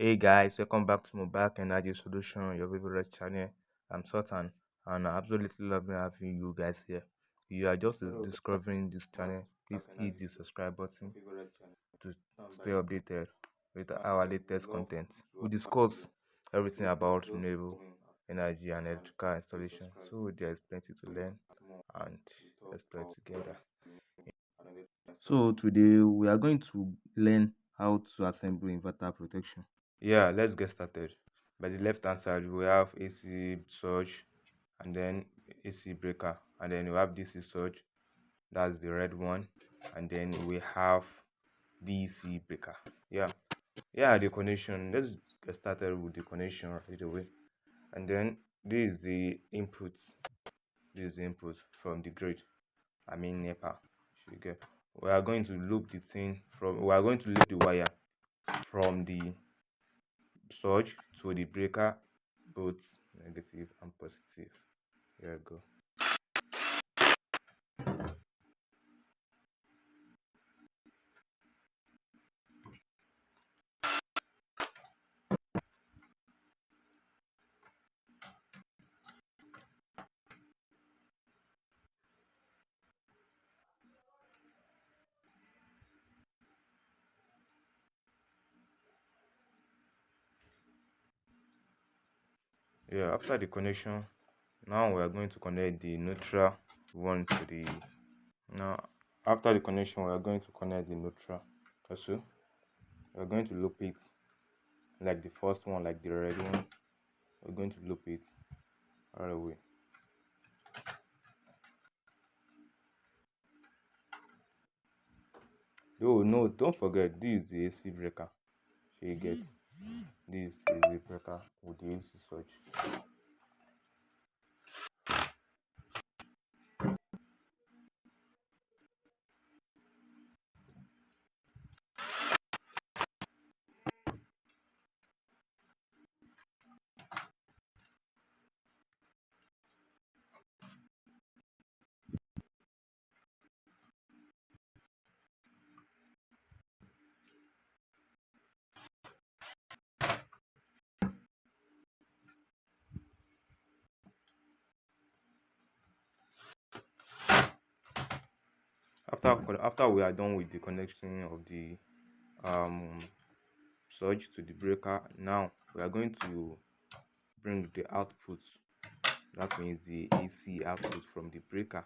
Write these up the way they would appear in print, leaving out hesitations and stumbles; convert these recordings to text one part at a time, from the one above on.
Hey guys, welcome back to Mobile Energy Solution, your favorite channel. I'm Sultan and I absolutely love having you guys here. If you are just discovering this channel, please hit the subscribe button to stay updated with our latest content. We discuss everything about renewable energy and electrical installation, so there's plenty to learn and explore together. So today we are going to learn how to assemble inverter protection. Yeah, let's get started. By the left hand side, we have AC surge and then AC breaker, and then we have DC surge, that's the red one, and then we have DC breaker. Yeah, the connection. Let's get started with the connection right away. And then this is the input. This is the input from the grid. I mean NEPA. You get. We are going to loop the thing from. We are going to loop the wire from the surge to the breaker, both negative and positive. Here we go. Yeah, after the connection, now we are going to connect the neutral one to the. Now, after the connection, we are going to connect the neutral. Also, we are going to loop it like the first one, like the red one. We're going to loop it all the way. Oh no, don't forget, this is the AC breaker. So you get this is the breaker with the AC surge. After we are done with the connection of the um surge to the breaker, now we are going to bring the output. That means the AC output from the breaker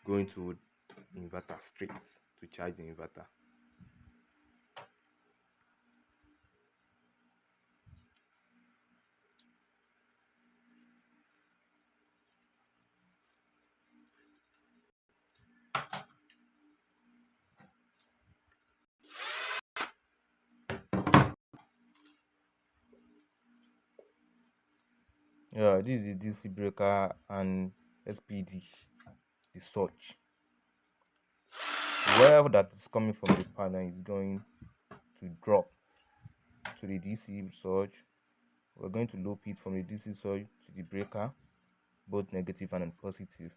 going to inverter straight to charge the inverter. Yeah, this is the DC breaker and SPD, the surge. Wherever that is coming from the panel is going to drop to the DC surge. We're going to loop it from the DC surge to the breaker, both negative and positive.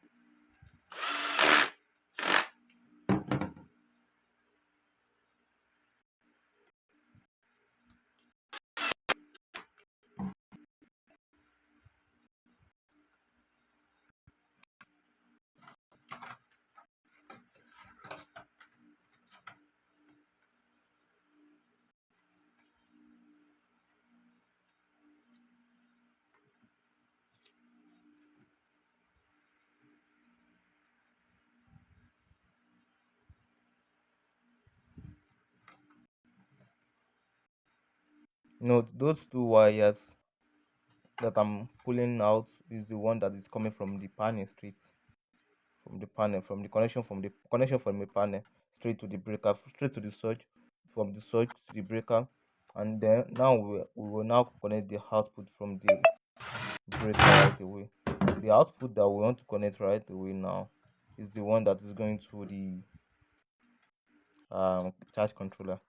Note those two wires that I'm pulling out is the one that is coming from the panel straight from the panel, from the panel straight to the breaker, straight to the surge, from the surge to the breaker, and then now we will now connect the output from the breaker right away. The output that we want to connect right away now is the one that is going to the charge controller.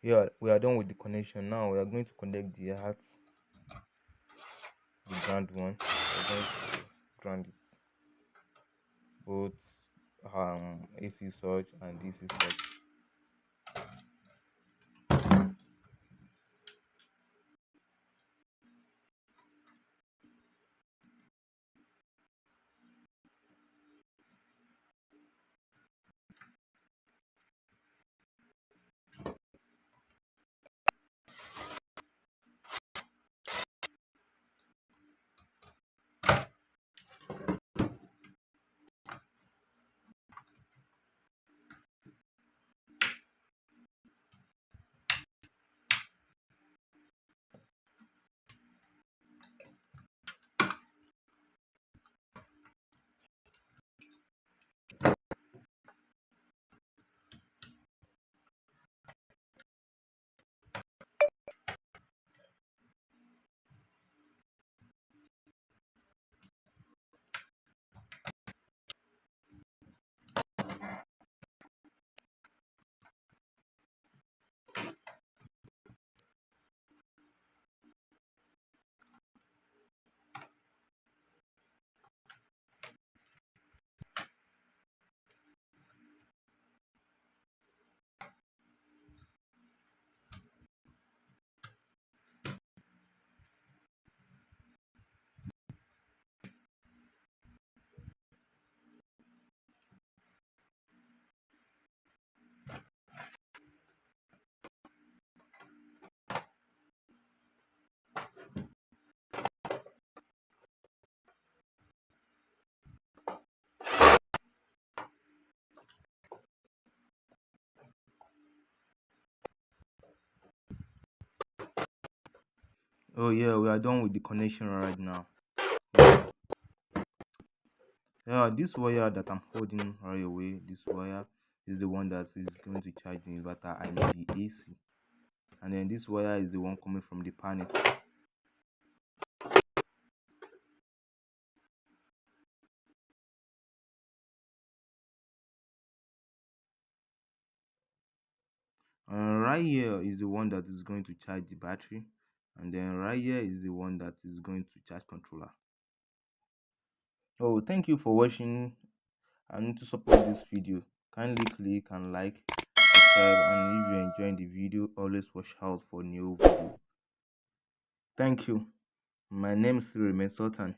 Yeah, we are done with the connection. Now we are going to connect the heart, the ground one. We're going to ground it, both AC surge and DC surge. Oh yeah, we are done with the connection right now. Yeah, yeah, this wire that I'm holding right away, this wire is the one that is going to charge the inverter and the AC. And then this wire is the one coming from the panel. Right here is the one that is going to charge the battery, and then right here is the one that is going to charge controller. Oh, thank you for watching. And to support this video, kindly click and like, subscribe, and if you're enjoying the video, always watch out for new video. Thank you. My name is Remain Sultan.